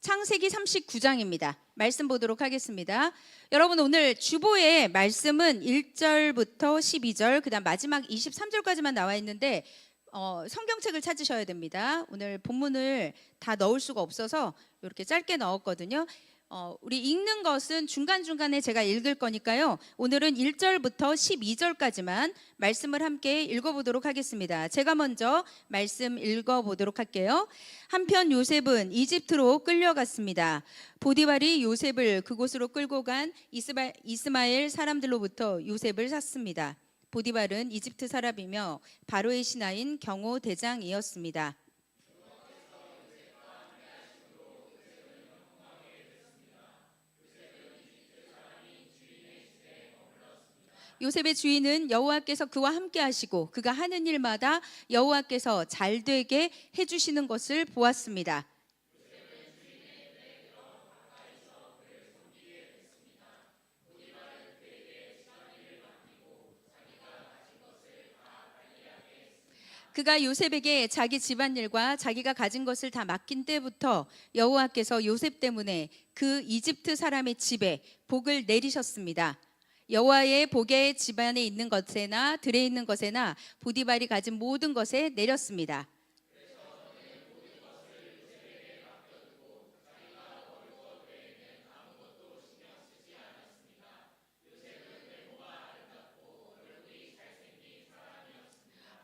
창세기 39장입니다. 말씀 보도록 하겠습니다. 여러분, 오늘 주보의 말씀은 1절부터 12절, 그다음 마지막 23절까지만 나와 있는데 성경책을 찾으셔야 됩니다. 오늘 본문을 다 넣을 수가 없어서 이렇게 짧게 넣었거든요. 우리 읽는 것은 중간중간에 제가 읽을 거니까요. 오늘은 1절부터 12절까지만 말씀을 함께 읽어보도록 하겠습니다. 제가 먼저 말씀 읽어보도록 할게요. 한편 요셉은 이집트로 끌려갔습니다. 보디발이 요셉을 그곳으로 끌고 간 이스마엘 사람들로부터 요셉을 샀습니다. 보디발은 이집트 사람이며 바로의 신하인 경호 대장이었습니다. 요셉의 주인은 여호와께서 그와 함께 하시고 그가 하는 일마다 여호와께서 잘되게 해주시는 것을 보았습니다. 그가 요셉에게 자기 집안일과 자기가 가진 것을 다 맡긴 때부터 여호와께서 요셉 때문에 그 이집트 사람의 집에 복을 내리셨습니다. 여호와의 복에 집안에 있는 것에나 들에 있는 것에나 보디발이 가진 모든 것에 내렸습니다.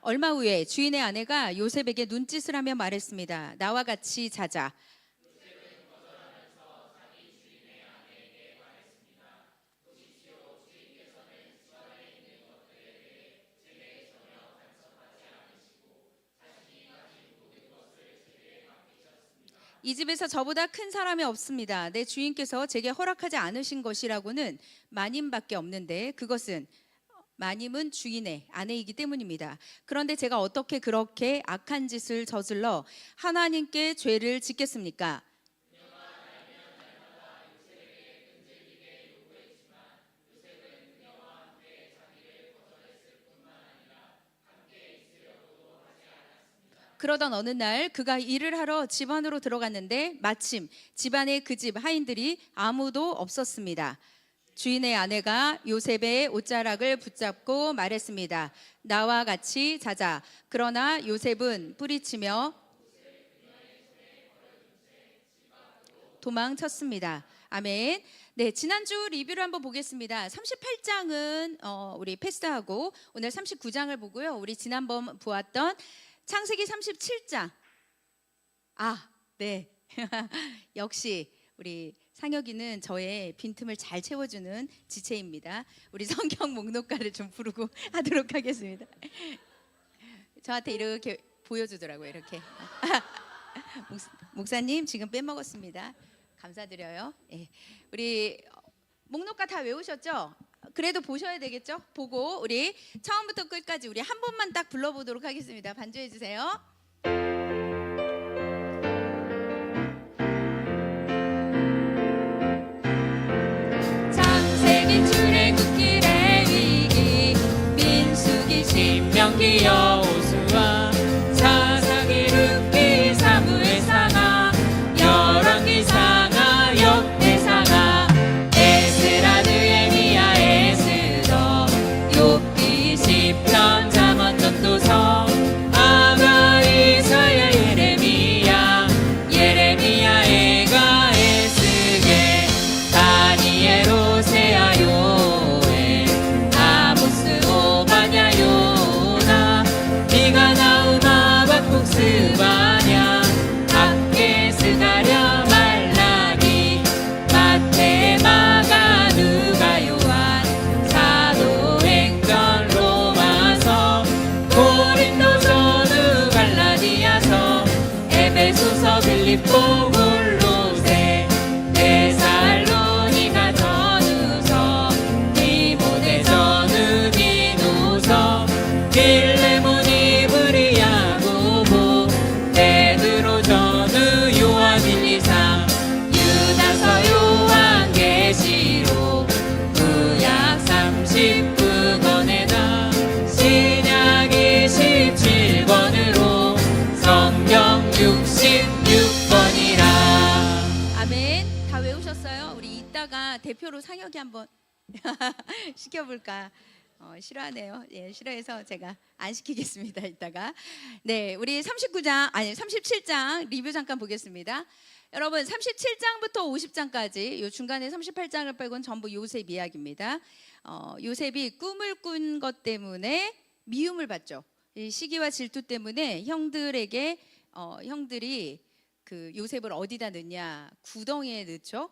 얼마 후에 주인의 아내가 요셉에게 눈짓을 하며 말했습니다. 나와 같이 자자. 이 집에서 저보다 큰 사람이 없습니다. 내 주인께서 제게 허락하지 않으신 것이라고는 마님밖에 없는데 그것은 마님은 주인의 아내이기 때문입니다. 그런데 제가 어떻게 그렇게 악한 짓을 저질러 하나님께 죄를 짓겠습니까? 그러던 어느 날 그가 일을 하러 집 안으로 들어갔는데 마침 집안에 그 집 하인들이 아무도 없었습니다. 주인의 아내가 요셉의 옷자락을 붙잡고 말했습니다. 나와 같이 자자. 그러나 요셉은 뿌리치며 도망쳤습니다. 아멘. 네, 지난주 리뷰를 한번 보겠습니다. 38장은 우리 패스하고 오늘 39장을 보고요. 우리 지난번 보았던 창세기 37장. 네. 역시 우리 상혁이는 저의 빈틈을 잘 채워주는 지체입니다. 우리 성경 목록가를 좀 부르고 하도록 하겠습니다. 저한테 이렇게 보여주더라고요. 이렇게. 목사님 지금 빼먹었습니다. 감사드려요. 네. 우리 목록가 다 외우셨죠? 그래도 보셔야 되겠죠? 보고 우리 처음부터 끝까지 우리 한 번만 딱 불러보도록 하겠습니다. 반주해 주세요. 창세기 출애굽기 레위기 민수기 신명기 여호수아 사사기 룻기 사무엘 상하 열왕기 상하 역대 상하 에스라 느헤미야 에스더 욥기 시편 잠언 전도서 아가 이사야 예레미야 에가 에스겔 다니엘 호세아 요엘 아모스 오바냐 요나 다 외우셨어요? 우리 이따가 대표로 상혁이 한번 시켜볼까? 싫어하네요. 예, 싫어해서 제가 안 시키겠습니다. 이따가. 네, 우리 37장 리뷰 잠깐 보겠습니다. 여러분 37장부터 50장까지 요 중간에 38장을 빼고는 전부 요셉 이야기입니다. 요셉이 꿈을 꾼 것 때문에 미움을 받죠. 이 시기와 질투 때문에 형들이 그 요셉을 어디다 넣냐? 구덩이에 넣죠.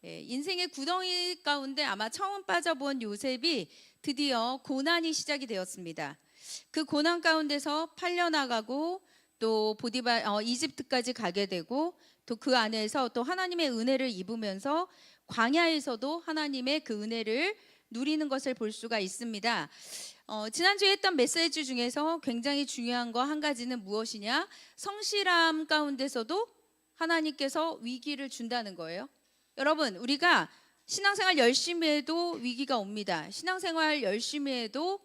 예, 인생의 구덩이 가운데 아마 처음 빠져본 요셉이 드디어 고난이 시작이 되었습니다. 그 고난 가운데서 팔려나가고 또 이집트까지 가게 되고 또 그 안에서 또 하나님의 은혜를 입으면서 광야에서도 하나님의 그 은혜를 누리는 것을 볼 수가 있습니다. 지난주에 했던 메시지 중에서 굉장히 중요한 거 한 가지는 무엇이냐? 성실함 가운데서도 하나님께서 위기를 준다는 거예요. 여러분, 우리가 신앙생활 열심히 해도 위기가 옵니다. 신앙생활 열심히 해도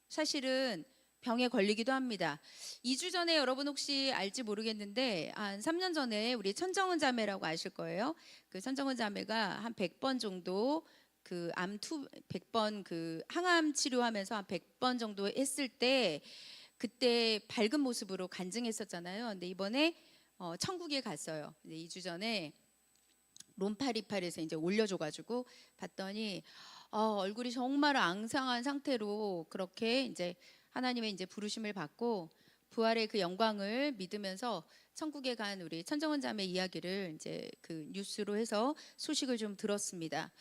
사실은 병에 걸리기도 합니다. 2주 전에 여러분 혹시 알지 모르겠는데 한 3년 전에 우리 천정은 자매라고 아실 거예요. 그 천정은 자매가 한 100번 정도 그 100번 그 항암 치료하면서 한 100번 정도 했을 때 그때 밝은 모습으로 간증했었잖아요. 근데 이번에 천국에 갔어요. 2주 전에 롬파리팔에서 이제 올려줘가지고 봤더니 얼굴이 정말 앙상한 상태로 그렇게 이제 하나님의 이제 부르심을 받고 부활의 그 영광을 믿으면서 천국에 간 우리 천정원 자매 이야기를 이제 그 뉴스로 해서 소식을 좀 들었습니다.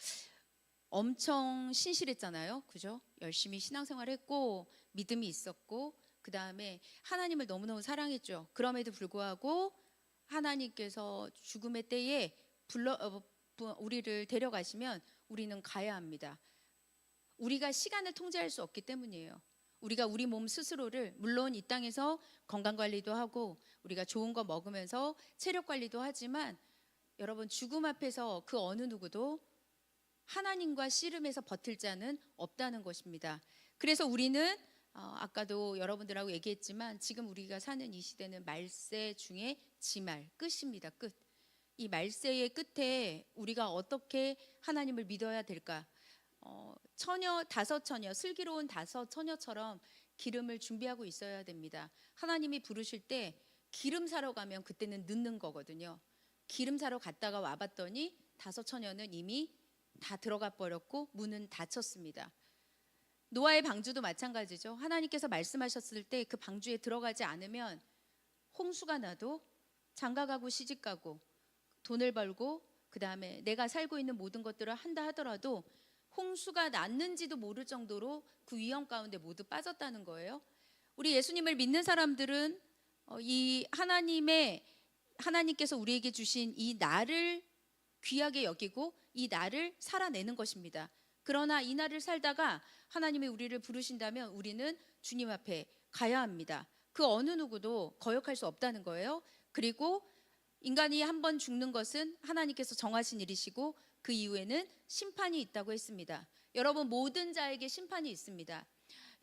엄청 신실했잖아요, 그죠? 열심히 신앙생활했고 믿음이 있었고 그 다음에 하나님을 너무너무 사랑했죠. 그럼에도 불구하고 하나님께서 죽음의 때에 우리를 데려가시면 우리는 가야 합니다. 우리가 시간을 통제할 수 없기 때문이에요. 우리가 우리 몸 스스로를 물론 이 땅에서 건강관리도 하고 우리가 좋은 거 먹으면서 체력관리도 하지만 여러분 죽음 앞에서 그 어느 누구도 하나님과 씨름해서 버틸 자는 없다는 것입니다. 그래서 우리는 아까도 여러분들하고 얘기했지만 지금 우리가 사는 이 시대는 말세 중에 지말, 끝입니다. 끝. 이 말세의 끝에 우리가 어떻게 하나님을 믿어야 될까? 다섯 처녀, 슬기로운 다섯 처녀처럼 기름을 준비하고 있어야 됩니다. 하나님이 부르실 때 기름 사러 가면 그때는 늦는 거거든요. 기름 사러 갔다가 와봤더니 다섯 처녀는 이미 다 들어가 버렸고 문은 닫혔습니다. 노아의 방주도 마찬가지죠. 하나님께서 말씀하셨을 때 그 방주에 들어가지 않으면 홍수가 나도 장가가고 시집가고 돈을 벌고 그 다음에 내가 살고 있는 모든 것들을 한다 하더라도 홍수가 났는지도 모를 정도로 그 위험 가운데 모두 빠졌다는 거예요. 우리 예수님을 믿는 사람들은 이 하나님께서 우리에게 주신 이 날을 귀하게 여기고 이 날을 살아내는 것입니다. 그러나 이 날을 살다가 하나님이 우리를 부르신다면 우리는 주님 앞에 가야 합니다. 그 어느 누구도 거역할 수 없다는 거예요. 그리고 인간이 한 번 죽는 것은 하나님께서 정하신 일이시고 그 이후에는 심판이 있다고 했습니다. 여러분 모든 자에게 심판이 있습니다.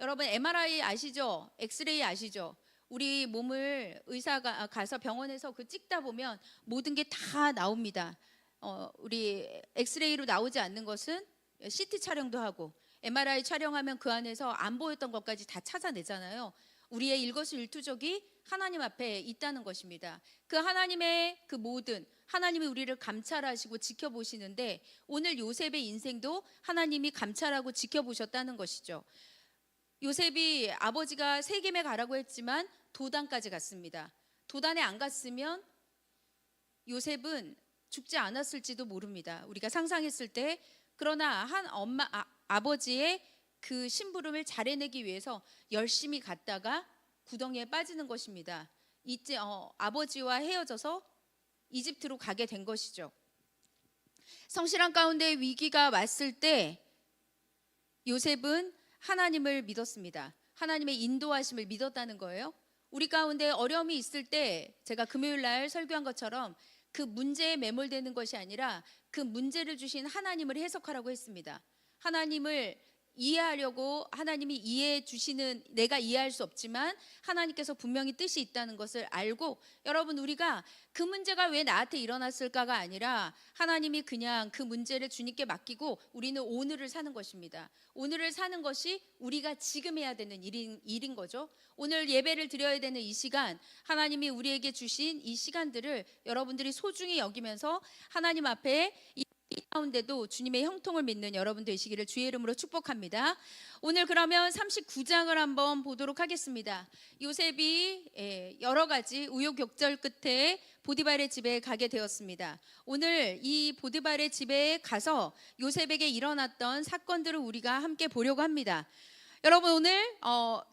여러분 MRI 아시죠? 엑스레이 아시죠? 우리 몸을 의사가 가서 병원에서 그 찍다 보면 모든 게 다 나옵니다. 우리 엑스레이로 나오지 않는 것은 CT 촬영도 하고 MRI 촬영하면 그 안에서 안 보였던 것까지 다 찾아내잖아요. 우리의 일거수일투족이 하나님 앞에 있다는 것입니다. 그 하나님의 그 모든 하나님이 우리를 감찰하시고 지켜보시는데 오늘 요셉의 인생도 하나님이 감찰하고 지켜보셨다는 것이죠. 요셉이 아버지가 세겜에 가라고 했지만 도단까지 갔습니다. 도단에 안 갔으면 요셉은 죽지 않았을지도 모릅니다. 우리가 상상했을 때 그러나 아버지의 그 심부름을 잘해내기 위해서 열심히 갔다가 구덩이에 빠지는 것입니다. 이제 아버지와 헤어져서 이집트로 가게 된 것이죠. 성실한 가운데 위기가 왔을 때 요셉은 하나님을 믿었습니다. 하나님의 인도하심을 믿었다는 거예요. 우리 가운데 어려움이 있을 때 제가 금요일 날 설교한 것처럼 그 문제에 매몰되는 것이 아니라 그 문제를 주신 하나님을 해석하라고 했습니다. 하나님을 이해하려고 하나님이 이해해 주시는, 내가 이해할 수 없지만 하나님께서 분명히 뜻이 있다는 것을 알고, 여러분 우리가 그 문제가 왜 나한테 일어났을까가 아니라 하나님이 그냥 그 문제를 주님께 맡기고 우리는 오늘을 사는 것입니다. 오늘을 사는 것이 우리가 지금 해야 되는 일인 거죠. 오늘 예배를 드려야 되는 이 시간, 하나님이 우리에게 주신 이 시간들을 여러분들이 소중히 여기면서 하나님 앞에 이 가운데도 주님의 형통을 믿는 여러분 되시기를 주의 이름으로 축복합니다. 오늘 그러면 39장을 한번 보도록 하겠습니다. 요셉이 여러 가지 우여곡절 끝에 보디발의 집에 가게 되었습니다. 오늘 이 보디발의 집에 가서 요셉에게 일어났던 사건들을 우리가 함께 보려고 합니다. 여러분 오늘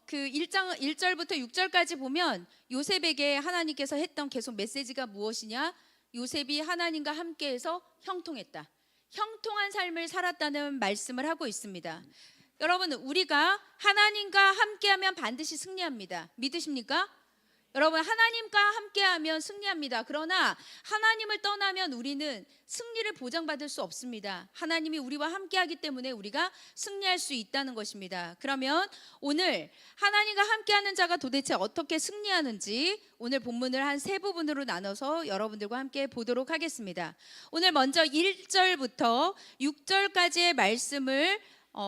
그 1절부터 6절까지 보면 요셉에게 하나님께서 했던 계속 메시지가 무엇이냐? 요셉이 하나님과 함께해서 형통했다. 형통한 삶을 살았다는 말씀을 하고 있습니다. 여러분 우리가 하나님과 함께하면 반드시 승리합니다. 믿으십니까? 여러분 하나님과 함께하면 승리합니다. 그러나 하나님을 떠나면 우리는 승리를 보장받을 수 없습니다. 하나님이 우리와 함께하기 때문에 우리가 승리할 수 있다는 것입니다. 그러면 오늘 하나님과 함께하는 자가 도대체 어떻게 승리하는지 오늘 본문을 한 세 부분으로 나눠서 여러분들과 함께 보도록 하겠습니다. 오늘 먼저 1절부터 6절까지의 말씀을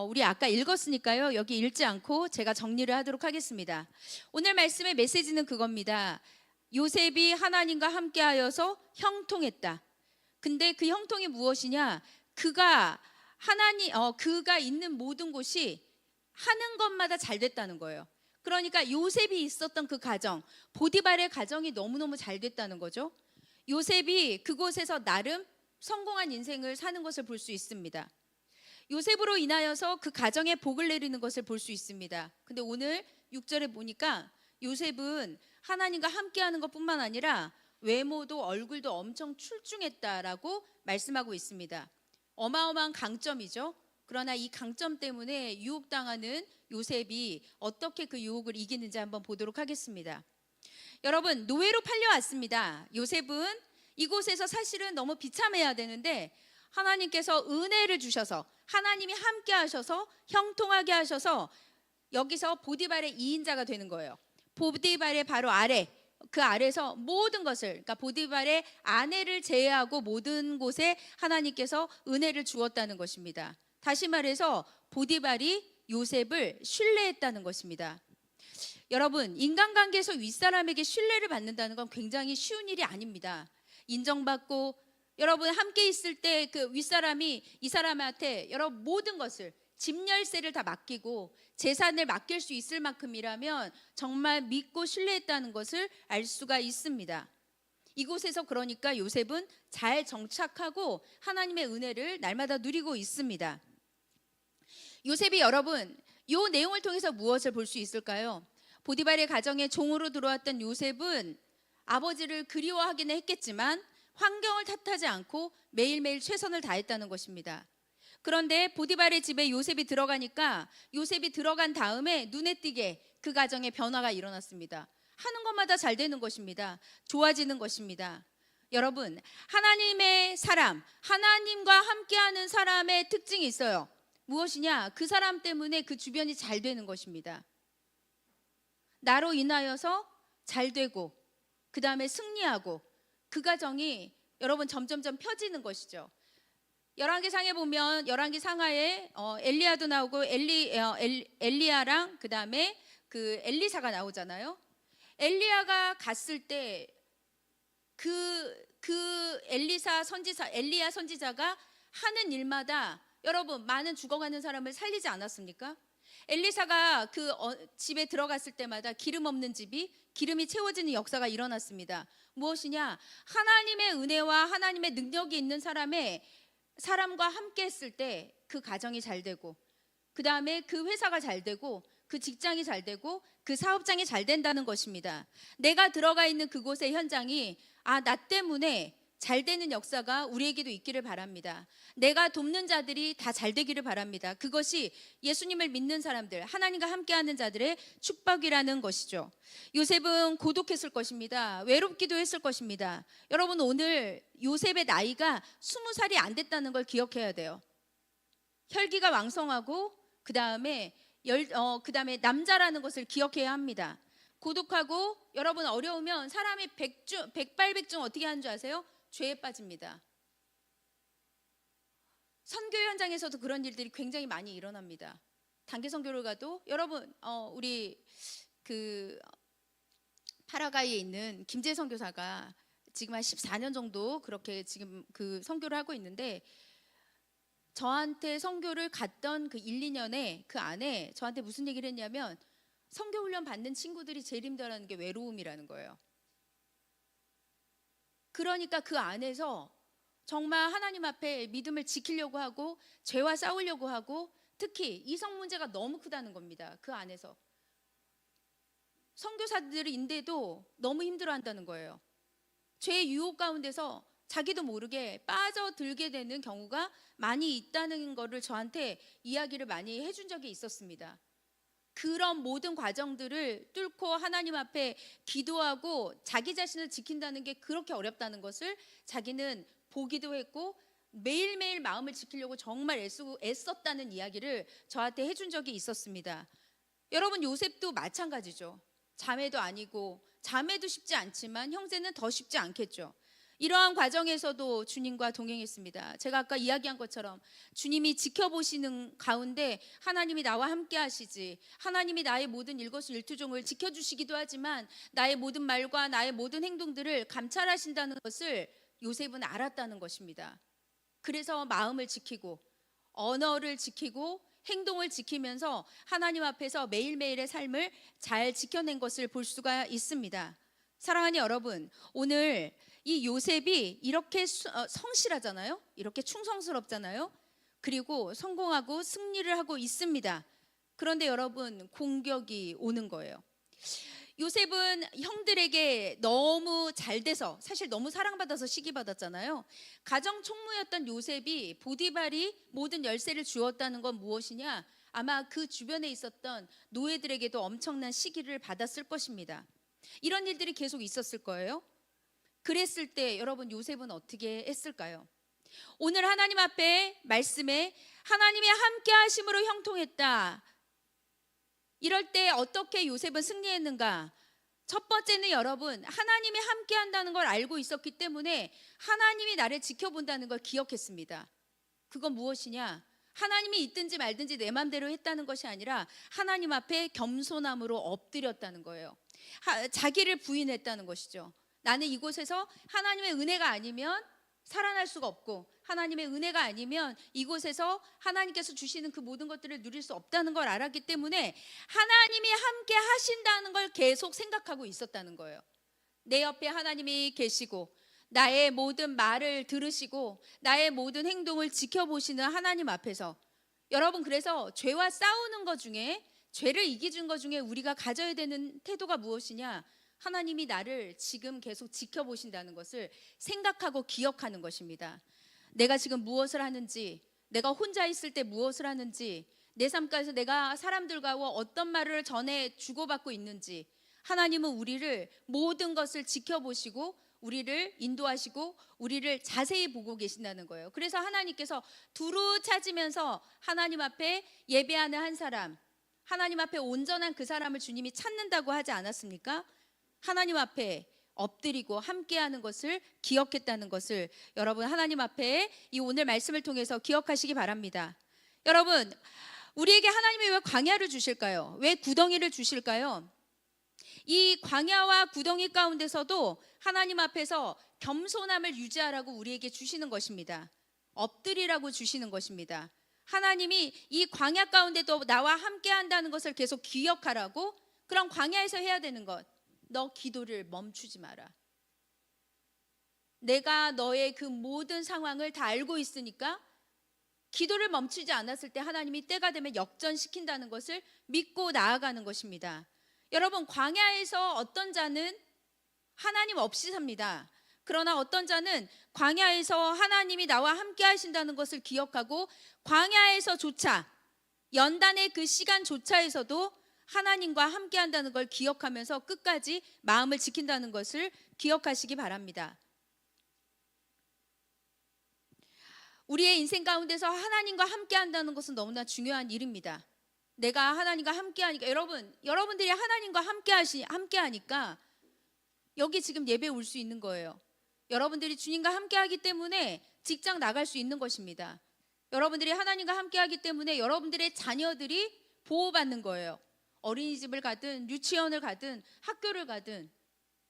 우리 아까 읽었으니까요. 여기 읽지 않고 제가 정리를 하도록 하겠습니다. 오늘 말씀의 메시지는 그겁니다. 요셉이 하나님과 함께하여서 형통했다. 근데 그 형통이 무엇이냐? 그가 있는 모든 곳이 하는 것마다 잘 됐다는 거예요. 그러니까 요셉이 있었던 그 가정, 보디발의 가정이 너무너무 잘 됐다는 거죠. 요셉이 그곳에서 나름 성공한 인생을 사는 것을 볼 수 있습니다. 요셉으로 인하여서 그 가정에 복을 내리는 것을 볼 수 있습니다. 근데 오늘 6절에 보니까 요셉은 하나님과 함께하는 것뿐만 아니라 외모도 얼굴도 엄청 출중했다라고 말씀하고 있습니다. 어마어마한 강점이죠. 그러나 이 강점 때문에 유혹당하는 요셉이 어떻게 그 유혹을 이기는지 한번 보도록 하겠습니다. 여러분 노예로 팔려왔습니다. 요셉은 이곳에서 사실은 너무 비참해야 되는데 하나님께서 은혜를 주셔서 하나님이 함께 하셔서 형통하게 하셔서 여기서 보디발의 2인자가 되는 거예요. 보디발의 바로 아래, 그 아래서 모든 것을, 그러니까 보디발의 아내를 제외하고 모든 곳에 하나님께서 은혜를 주었다는 것입니다. 다시 말해서 보디발이 요셉을 신뢰했다는 것입니다. 여러분 인간관계에서 윗사람에게 신뢰를 받는다는 건 굉장히 쉬운 일이 아닙니다. 인정받고 여러분 함께 있을 때 그 윗사람이 이 사람한테 여러분 모든 것을 집 열쇠를 다 맡기고 재산을 맡길 수 있을 만큼이라면 정말 믿고 신뢰했다는 것을 알 수가 있습니다. 이곳에서 그러니까 요셉은 잘 정착하고 하나님의 은혜를 날마다 누리고 있습니다. 요셉이 여러분 이 내용을 통해서 무엇을 볼 수 있을까요? 보디발의 가정에 종으로 들어왔던 요셉은 아버지를 그리워하기는 했겠지만 환경을 탓하지 않고 매일매일 최선을 다했다는 것입니다. 그런데 보디발의 집에 요셉이 들어가니까 요셉이 들어간 다음에 눈에 띄게 그 가정에 변화가 일어났습니다. 하는 것마다 잘 되는 것입니다. 좋아지는 것입니다. 여러분 하나님의 사람, 하나님과 함께하는 사람의 특징이 있어요. 무엇이냐? 그 사람 때문에 그 주변이 잘 되는 것입니다. 나로 인하여서 잘 되고 그 다음에 승리하고 그 가정이 여러분 점점점 펴지는 것이죠. 열왕기상에 보면 열왕기 상하에 엘리야도 나오고 엘리야랑 그 다음에 그 엘리사가 나오잖아요. 엘리야가 갔을 때 그 엘리야 선지자가 하는 일마다 여러분 많은 죽어가는 사람을 살리지 않았습니까? 엘리사가 그 집에 들어갔을 때마다 기름 없는 집이 기름이 채워지는 역사가 일어났습니다. 무엇이냐? 하나님의 은혜와 하나님의 능력이 있는 사람과 함께 했을 때 그 가정이 잘 되고 그 다음에 그 회사가 잘 되고 그 직장이 잘 되고 그 사업장이 잘 된다는 것입니다. 내가 들어가 있는 그곳의 현장이 나 때문에 잘 되는 역사가 우리에게도 있기를 바랍니다. 내가 돕는 자들이 다 잘 되기를 바랍니다. 그것이 예수님을 믿는 사람들, 하나님과 함께하는 자들의 축복이라는 것이죠. 요셉은 고독했을 것입니다. 외롭기도 했을 것입니다. 여러분 오늘 요셉의 나이가 20살이 안 됐다는 걸 기억해야 돼요. 혈기가 왕성하고 그다음에 그다음에 남자라는 것을 기억해야 합니다. 고독하고 여러분 어려우면 사람이 백발백중 어떻게 하는 줄 아세요? 죄에 빠집니다. 선교 현장에서도 그런 일들이 굉장히 많이 일어납니다. 단기 선교를 가도 여러분 우리 그 파라과이에 있는 김재 선교사가 지금 한 14년 정도 그렇게 지금 그 선교를 하고 있는데 저한테 선교를 갔던 그 1, 2년에 그 안에 저한테 무슨 얘기를 했냐면 선교 훈련 받는 친구들이 제일 힘들어하는 게 외로움이라는 거예요. 그러니까 그 안에서 정말 하나님 앞에 믿음을 지키려고 하고 죄와 싸우려고 하고 특히 이성 문제가 너무 크다는 겁니다. 그 안에서 선교사들인데도 너무 힘들어한다는 거예요. 죄의 유혹 가운데서 자기도 모르게 빠져들게 되는 경우가 많이 있다는 것을 저한테 이야기를 많이 해준 적이 있었습니다. 그런 모든 과정들을 뚫고 하나님 앞에 기도하고 자기 자신을 지킨다는 게 그렇게 어렵다는 것을 자기는 보기도 했고 매일매일 마음을 지키려고 정말 애썼다는 이야기를 저한테 해준 적이 있었습니다. 여러분 요셉도 마찬가지죠. 자매도 아니고 자매도 쉽지 않지만 형제는 더 쉽지 않겠죠. 이러한 과정에서도 주님과 동행했습니다. 제가 아까 이야기한 것처럼 주님이 지켜보시는 가운데 하나님이 나와 함께 하시지, 하나님이 나의 모든 일거수일투족을 지켜주시기도 하지만 나의 모든 말과 나의 모든 행동들을 감찰하신다는 것을 요셉은 알았다는 것입니다. 그래서 마음을 지키고 언어를 지키고 행동을 지키면서 하나님 앞에서 매일매일의 삶을 잘 지켜낸 것을 볼 수가 있습니다. 사랑하는 여러분, 오늘 이 요셉이 이렇게 성실하잖아요. 이렇게 충성스럽잖아요. 그리고 성공하고 승리를 하고 있습니다. 그런데 여러분, 공격이 오는 거예요. 요셉은 형들에게 너무 잘 돼서 사실 너무 사랑받아서 시기받았잖아요. 가정 총무였던 요셉이 보디발이 모든 열쇠를 주었다는 건 무엇이냐? 아마 그 주변에 있었던 노예들에게도 엄청난 시기를 받았을 것입니다. 이런 일들이 계속 있었을 거예요. 그랬을 때 여러분 요셉은 어떻게 했을까요? 오늘 하나님 앞에 말씀에 하나님의 함께 하심으로 형통했다. 이럴 때 어떻게 요셉은 승리했는가? 첫 번째는 여러분 하나님이 함께 한다는 걸 알고 있었기 때문에 하나님이 나를 지켜본다는 걸 기억했습니다. 그건 무엇이냐? 하나님이 있든지 말든지 내 맘대로 했다는 것이 아니라 하나님 앞에 겸손함으로 엎드렸다는 거예요. 자기를 부인했다는 것이죠. 나는 이곳에서 하나님의 은혜가 아니면 살아날 수가 없고 하나님의 은혜가 아니면 이곳에서 하나님께서 주시는 그 모든 것들을 누릴 수 없다는 걸 알았기 때문에 하나님이 함께 하신다는 걸 계속 생각하고 있었다는 거예요. 내 옆에 하나님이 계시고 나의 모든 말을 들으시고 나의 모든 행동을 지켜보시는 하나님 앞에서 여러분 그래서 죄와 싸우는 것 중에 죄를 이기는 것 중에 우리가 가져야 되는 태도가 무엇이냐? 하나님이 나를 지금 계속 지켜보신다는 것을 생각하고 기억하는 것입니다. 내가 지금 무엇을 하는지, 내가 혼자 있을 때 무엇을 하는지, 내 삶 가운데서 내가 사람들과 어떤 말을 전해 주고받고 있는지 하나님은 우리를 모든 것을 지켜보시고 우리를 인도하시고 우리를 자세히 보고 계신다는 거예요. 그래서 하나님께서 두루 찾으면서 하나님 앞에 예배하는 한 사람, 하나님 앞에 온전한 그 사람을 주님이 찾는다고 하지 않았습니까? 하나님 앞에 엎드리고 함께하는 것을 기억했다는 것을 여러분 하나님 앞에 이 오늘 말씀을 통해서 기억하시기 바랍니다. 여러분 우리에게 하나님이 왜 광야를 주실까요? 왜 구덩이를 주실까요? 이 광야와 구덩이 가운데서도 하나님 앞에서 겸손함을 유지하라고 우리에게 주시는 것입니다. 엎드리라고 주시는 것입니다. 하나님이 이 광야 가운데도 나와 함께 한다는 것을 계속 기억하라고. 그럼 광야에서 해야 되는 것, 너 기도를 멈추지 마라. 내가 너의 그 모든 상황을 다 알고 있으니까 기도를 멈추지 않았을 때 하나님이 때가 되면 역전시킨다는 것을 믿고 나아가는 것입니다. 여러분 광야에서 어떤 자는 하나님 없이 삽니다. 그러나 어떤 자는 광야에서 하나님이 나와 함께 하신다는 것을 기억하고 광야에서조차 연단의 그 시간조차에서도 하나님과 함께 한다는 걸 기억하면서 끝까지 마음을 지킨다는 것을 기억하시기 바랍니다. 우리의 인생 가운데서 하나님과 함께 한다는 것은 너무나 중요한 일입니다. 내가 하나님과 함께하니까 여러분들이 하나님과 함께하니까 여기 지금 예배 올 수 있는 거예요. 여러분들이 주님과 함께하기 때문에 직장 나갈 수 있는 것입니다. 여러분들이 하나님과 함께하기 때문에 여러분들의 자녀들이 보호받는 거예요. 어린이집을 가든 유치원을 가든 학교를 가든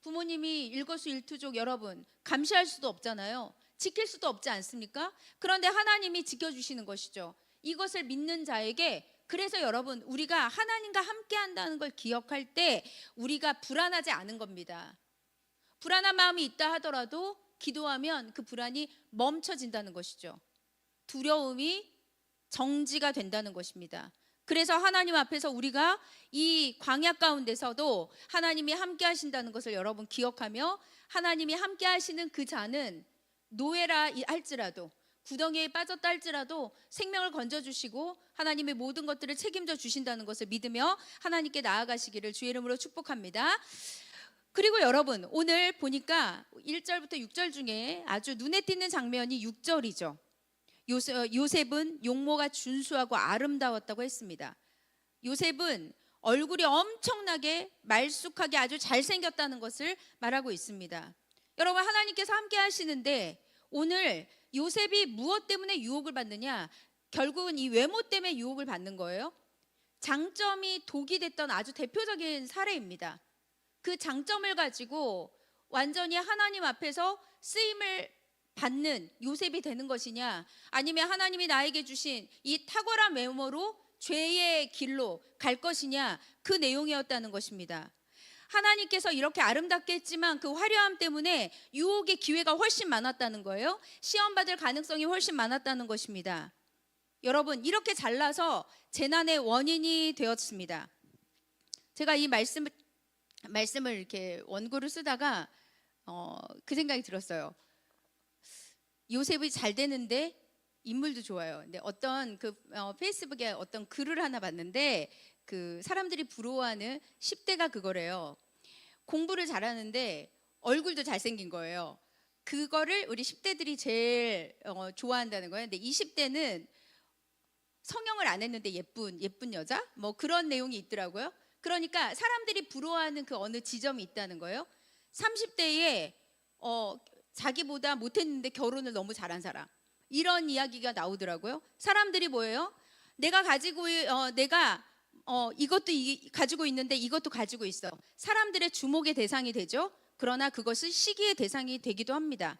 부모님이 일거수일투족 여러분 감시할 수도 없잖아요. 지킬 수도 없지 않습니까? 그런데 하나님이 지켜주시는 것이죠. 이것을 믿는 자에게 그래서 여러분 우리가 하나님과 함께한다는 걸 기억할 때 우리가 불안하지 않은 겁니다. 불안한 마음이 있다 하더라도 기도하면 그 불안이 멈춰진다는 것이죠. 두려움이 정지가 된다는 것입니다. 그래서 하나님 앞에서 우리가 이 광야 가운데서도 하나님이 함께 하신다는 것을 여러분 기억하며 하나님이 함께 하시는 그 자는 노예라 할지라도 구덩이에 빠졌다 할지라도 생명을 건져주시고 하나님의 모든 것들을 책임져 주신다는 것을 믿으며 하나님께 나아가시기를 주의 이름으로 축복합니다. 그리고 여러분 오늘 보니까 1절부터 6절 중에 아주 눈에 띄는 장면이 6절이죠. 요셉은 용모가 준수하고 아름다웠다고 했습니다. 요셉은 얼굴이 엄청나게 말쑥하게 아주 잘생겼다는 것을 말하고 있습니다. 여러분 하나님께서 함께 하시는데 오늘 요셉이 무엇 때문에 유혹을 받느냐? 결국은 이 외모 때문에 유혹을 받는 거예요. 장점이 독이 됐던 아주 대표적인 사례입니다. 그 장점을 가지고 완전히 하나님 앞에서 쓰임을 받는 요셉이 되는 것이냐, 아니면 하나님이 나에게 주신 이 탁월한 외모로 죄의 길로 갈 것이냐, 그 내용이었다는 것입니다. 하나님께서 이렇게 아름답게 했지만 그 화려함 때문에 유혹의 기회가 훨씬 많았다는 거예요. 시험받을 가능성이 훨씬 많았다는 것입니다. 여러분 이렇게 잘나서 재난의 원인이 되었습니다. 제가 이 말씀을 이렇게 원고를 쓰다가 그 생각이 들었어요. 요셉이 잘 되는데 인물도 좋아요. 근데 어떤 페이스북에 어떤 글을 하나 봤는데 그 사람들이 부러워하는 10대가 그거래요. 공부를 잘하는데 얼굴도 잘생긴 거예요. 그거를 우리 10대들이 제일 좋아한다는 거예요. 근데 20대는 성형을 안 했는데 예쁜 여자? 뭐 그런 내용이 있더라고요. 그러니까 사람들이 부러워하는 그 어느 지점이 있다는 거예요. 30대에 자기보다 못했는데 결혼을 너무 잘한 사람, 이런 이야기가 나오더라고요. 사람들이 뭐예요? 내가 이것도 가지고 있는데 이것도 가지고 있어. 사람들의 주목의 대상이 되죠. 그러나 그것은 시기의 대상이 되기도 합니다.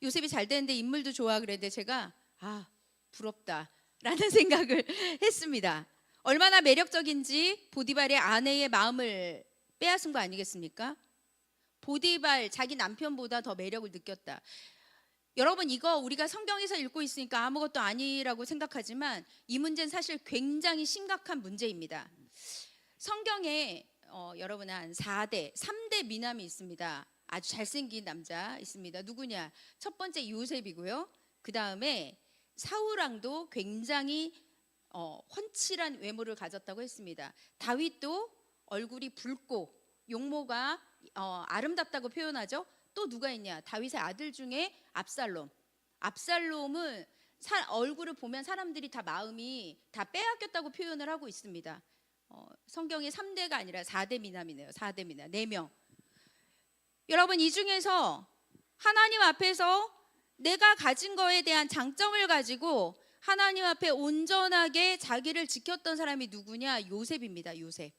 요셉이 잘 되는데 인물도 좋아 그랬는데 제가 부럽다라는 생각을 했습니다. 얼마나 매력적인지 보디발의 아내의 마음을 빼앗은 거 아니겠습니까? 보디발 자기 남편보다 더 매력을 느꼈다. 여러분 이거 우리가 성경에서 읽고 있으니까 아무것도 아니라고 생각하지만 이 문제는 사실 굉장히 심각한 문제입니다. 성경에 여러분 한 3대 미남이 있습니다. 아주 잘생긴 남자 있습니다. 누구냐? 첫 번째 요셉이고요. 그 다음에 사울왕도 굉장히 훤칠한 외모를 가졌다고 했습니다. 다윗도 얼굴이 붉고 용모가 아름답다고 표현하죠. 또 누가 있냐? 다윗의 아들 중에 압살롬은 얼굴을 보면 사람들이 다 마음이 다 빼앗겼다고 표현을 하고 있습니다. 성경에 3대가 아니라 4대 미남이네요. 4대 미남 4명. 여러분 이 중에서 하나님 앞에서 내가 가진 거에 대한 장점을 가지고 하나님 앞에 온전하게 자기를 지켰던 사람이 누구냐? 요셉입니다. 요셉.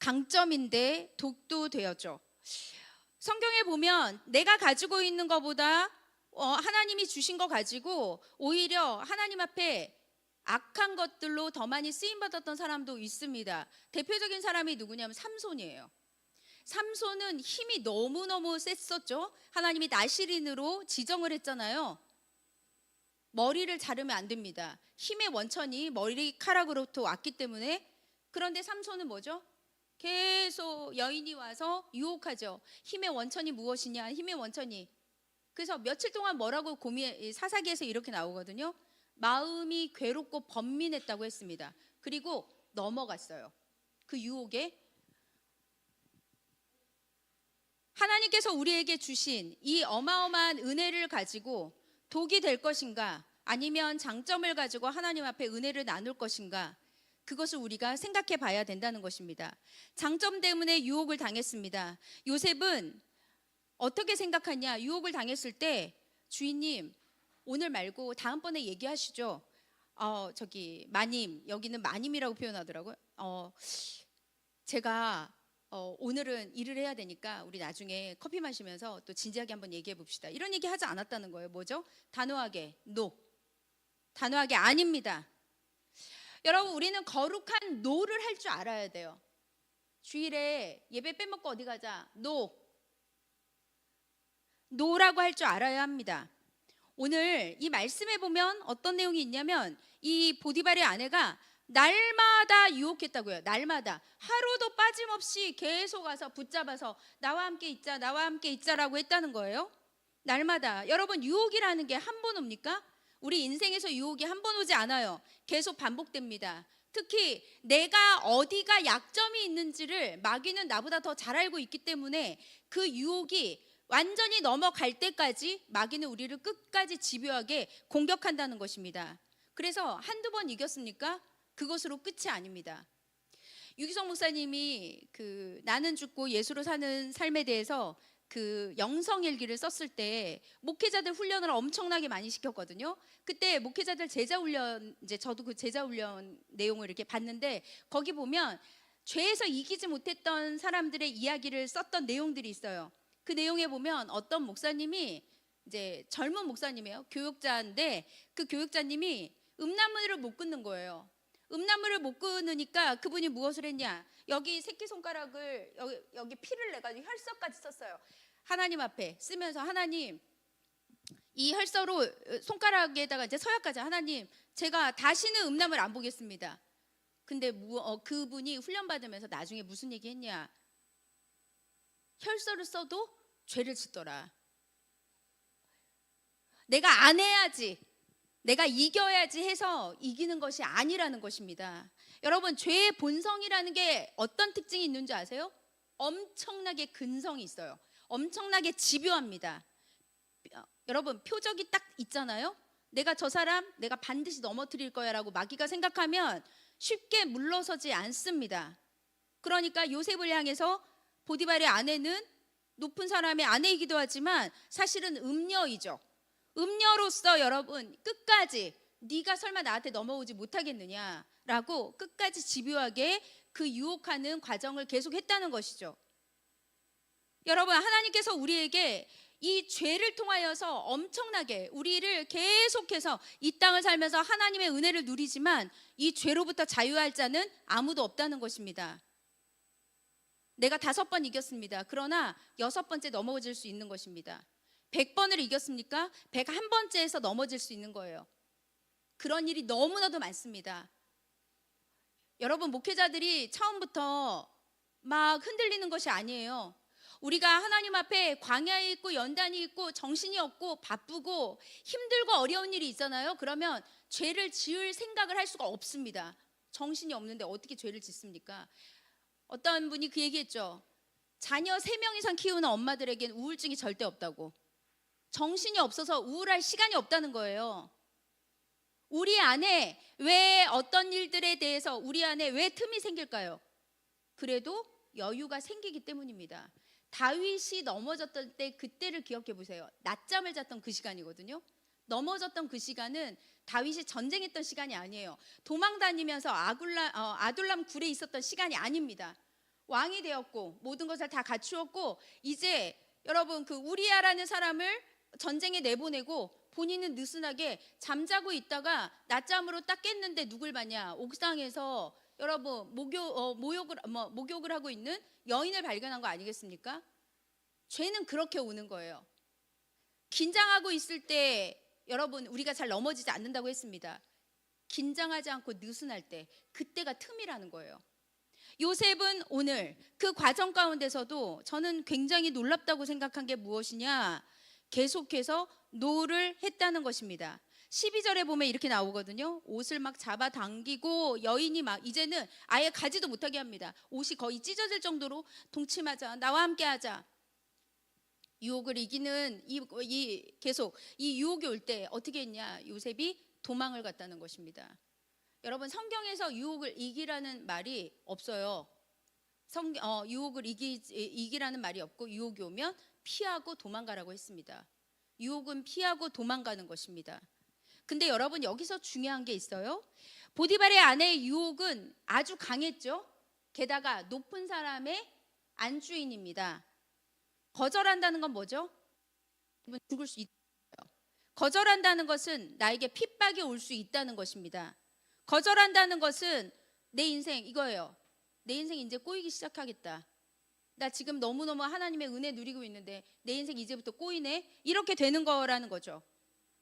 강점인데 독도 되었죠. 성경에 보면 내가 가지고 있는 것보다 하나님이 주신 거 가지고 오히려 하나님 앞에 악한 것들로 더 많이 쓰임받았던 사람도 있습니다. 대표적인 사람이 누구냐면 삼손이에요. 삼손은 힘이 너무너무 셌었죠. 하나님이 나시린으로 지정을 했잖아요. 머리를 자르면 안 됩니다. 힘의 원천이 머리카락으로부터 왔기 때문에. 그런데 삼손은 뭐죠? 계속 여인이 와서 유혹하죠. 힘의 원천이 무엇이냐? 힘의 원천이. 그래서 며칠 동안 뭐라고 사사기에서 이렇게 나오거든요. 마음이 괴롭고 번민했다고 했습니다. 그리고 넘어갔어요. 그 유혹에. 하나님께서 우리에게 주신 이 어마어마한 은혜를 가지고 독이 될 것인가? 아니면 장점을 가지고 하나님 앞에 은혜를 나눌 것인가? 그것을 우리가 생각해 봐야 된다는 것입니다. 장점 때문에 유혹을 당했습니다. 요셉은 어떻게 생각하냐? 유혹을 당했을 때 주인님 오늘 말고 다음번에 얘기하시죠. 저기 마님, 여기는 마님이라고 표현하더라고요. 제가 오늘은 일을 해야 되니까 우리 나중에 커피 마시면서 또 진지하게 한번 얘기해 봅시다. 이런 얘기 하지 않았다는 거예요. 뭐죠? 단호하게 no. 단호하게 아닙니다. 여러분 우리는 거룩한 no를 할 줄 알아야 돼요. 주일에 예배 빼먹고 어디 가자. no. no라고 할 줄 알아야 합니다. 오늘 이 말씀에 보면 어떤 내용이 있냐면 이 보디발의 아내가 날마다 유혹했다고요. 날마다 하루도 빠짐없이 계속 와서 붙잡아서 나와 함께 있자, 나와 함께 있자라고 했다는 거예요. 날마다. 여러분 유혹이라는 게 한 번 옵니까? 우리 인생에서 유혹이 한 번 오지 않아요. 계속 반복됩니다. 특히 내가 어디가 약점이 있는지를 마귀는 나보다 더 잘 알고 있기 때문에 그 유혹이 완전히 넘어갈 때까지 마귀는 우리를 끝까지 집요하게 공격한다는 것입니다. 그래서 한두 번 이겼습니까? 그것으로 끝이 아닙니다. 유기성 목사님이 그 나는 죽고 예수로 사는 삶에 대해서 그 영성일기를 썼을 때 목회자들 훈련을 엄청나게 많이 시켰거든요. 그때 목회자들 제자 훈련, 이제 저도 그 제자 훈련 내용을 이렇게 봤는데 거기 보면 죄에서 이기지 못했던 사람들의 이야기를 썼던 내용들이 있어요. 그 내용에 보면 어떤 목사님이 이제 젊은 목사님이에요. 교육자인데 그 교육자님이 음란물을 못 끊는 거예요. 음란물을 못 끊으니까 그분이 무엇을 했냐? 여기 새끼손가락을 여기 피를 내가지고 혈서까지 썼어요. 하나님 앞에 쓰면서 하나님 이 혈서로 손가락에다가 이제 서약까지 하나님 제가 다시는 음란물 안 보겠습니다. 근데 그분이 훈련받으면서 나중에 무슨 얘기 했냐? 혈서를 써도 죄를 짓더라. 내가 안 해야지, 내가 이겨야지 해서 이기는 것이 아니라는 것입니다. 여러분 죄의 본성이라는 게 어떤 특징이 있는 줄 아세요? 엄청나게 근성이 있어요. 엄청나게 집요합니다. 여러분 표적이 딱 있잖아요. 내가 저 사람 내가 반드시 넘어뜨릴 거야 라고 마귀가 생각하면 쉽게 물러서지 않습니다. 그러니까 요셉을 향해서 보디발의 아내는 높은 사람의 아내이기도 하지만 사실은 음녀이죠. 음녀로서 여러분 끝까지 네가 설마 나한테 넘어오지 못하겠느냐라고 끝까지 집요하게 그 유혹하는 과정을 계속했다는 것이죠. 여러분 하나님께서 우리에게 이 죄를 통하여서 엄청나게 우리를 계속해서 이 땅을 살면서 하나님의 은혜를 누리지만 이 죄로부터 자유할 자는 아무도 없다는 것입니다. 내가 5번 이겼습니다. 그러나 6번째 넘어질 수 있는 것입니다. 100번을 이겼습니까? 101번째에서 넘어질 수 있는 거예요. 그런 일이 너무나도 많습니다. 여러분 목회자들이 처음부터 막 흔들리는 것이 아니에요. 우리가 하나님 앞에 광야에 있고 연단이 있고 정신이 없고 바쁘고 힘들고 어려운 일이 있잖아요. 그러면 죄를 지을 생각을 할 수가 없습니다. 정신이 없는데 어떻게 죄를 짓습니까? 어떤 분이 그 얘기했죠. 자녀 3명 이상 키우는 엄마들에겐 우울증이 절대 없다고. 정신이 없어서 우울할 시간이 없다는 거예요. 우리 안에 왜 어떤 일들에 대해서 우리 안에 왜 틈이 생길까요? 그래도 여유가 생기기 때문입니다. 다윗이 넘어졌던 때 그때를 기억해 보세요. 낮잠을 잤던 그 시간이거든요. 넘어졌던 그 시간은 다윗이 전쟁했던 시간이 아니에요. 도망 다니면서 아둘람 굴에 있었던 시간이 아닙니다. 왕이 되었고 모든 것을 다 갖추었고 이제 여러분 그 우리야라는 사람을 전쟁에 내보내고 본인은 느슨하게 잠자고 있다가 낮잠으로 딱 깼는데 누굴 봤냐? 옥상에서 여러분 목욕을 하고 있는 여인을 발견한 거 아니겠습니까? 죄는 그렇게 오는 거예요. 긴장하고 있을 때 여러분 우리가 잘 넘어지지 않는다고 했습니다. 긴장하지 않고 느슨할 때 그때가 틈이라는 거예요. 요셉은 오늘 그 과정 가운데서도 저는 굉장히 놀랍다고 생각한 게 무엇이냐? 계속해서 노를 했다는 것입니다. 12절에 보면 이렇게 나오거든요. 옷을 막 잡아당기고 여인이 막 이제는 아예 가지도 못하게 합니다. 옷이 거의 찢어질 정도로 동침하자, 나와 함께 하자. 유혹을 이기는 계속 이 유혹이 올 때 어떻게 했냐? 요셉이 도망을 갔다는 것입니다. 여러분, 성경에서 유혹을 이기라는 말이 없어요. 유혹을 이기라는 말이 없고, 유혹이 오면 피하고 도망가라고 했습니다. 유혹은 피하고 도망가는 것입니다. 근데 여러분, 여기서 중요한 게 있어요. 보디발의 아내의 유혹은 아주 강했죠. 게다가 높은 사람의 안주인입니다. 거절한다는 건 뭐죠? 죽을 수 있어요. 거절한다는 것은 나에게 핍박이 올 수 있다는 것입니다. 거절한다는 것은 내 인생 이거예요. 내 인생 이제 꼬이기 시작하겠다. 나 지금 너무너무 하나님의 은혜 누리고 있는데 내 인생 이제부터 꼬이네? 이렇게 되는 거라는 거죠.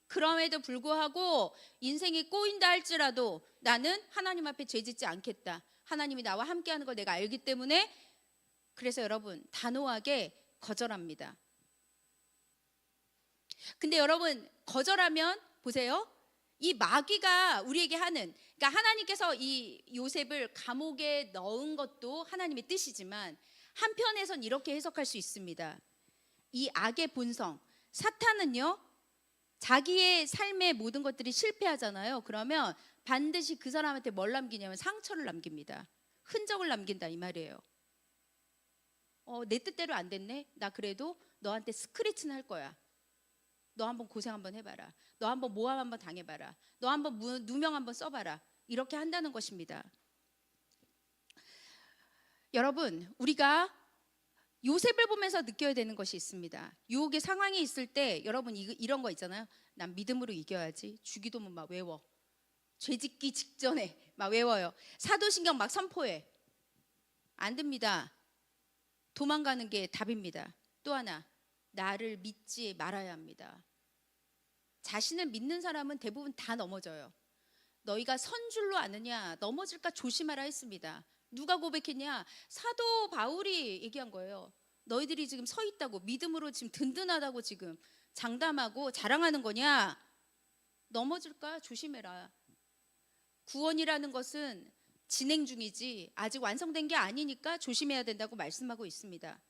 그럼에도 불구하고 인생이 꼬인다 할지라도 나는 하나님 앞에 죄짓지 않겠다. 하나님이 나와 함께하는 걸 내가 알기 때문에, 그래서 여러분 단호하게 거절합니다. 근데 여러분, 거절하면 보세요. 이 마귀가 우리에게 하는, 그러니까 하나님께서 이 요셉을 감옥에 넣은 것도 하나님의 뜻이지만, 한편에선 이렇게 해석할 수 있습니다. 이 악의 본성, 사탄은요, 자기의 삶의 모든 것들이 실패하잖아요. 그러면 반드시 그 사람한테 뭘 남기냐면 상처를 남깁니다. 흔적을 남긴다 이 말이에요. 내 뜻대로 안 됐네. 나 그래도 너한테 스크래치는 할 거야. 너 한번 고생 한번 해봐라. 너 한번 모함 한번 당해봐라. 너 한번 누명 한번 써봐라. 이렇게 한다는 것입니다. 여러분, 우리가 요셉을 보면서 느껴야 되는 것이 있습니다. 유혹의 상황이 있을 때 여러분 이런 거 있잖아요. 난 믿음으로 이겨야지. 주기도문 막 외워. 죄짓기 직전에 막 외워요. 사도신경 막 선포해. 안 됩니다. 도망가는 게 답입니다. 또 하나, 나를 믿지 말아야 합니다. 자신을 믿는 사람은 대부분 다 넘어져요. 너희가 선 줄로 아느냐? 넘어질까 조심하라 했습니다. 누가 고백했냐? 사도 바울이 얘기한 거예요. 너희들이 지금 서 있다고, 믿음으로 지금 든든하다고 지금 장담하고 자랑하는 거냐? 넘어질까 조심해라. 구원이라는 것은 진행 중이지 아직 완성된 게 아니니까 조심해야 된다고 말씀하고 있습니다.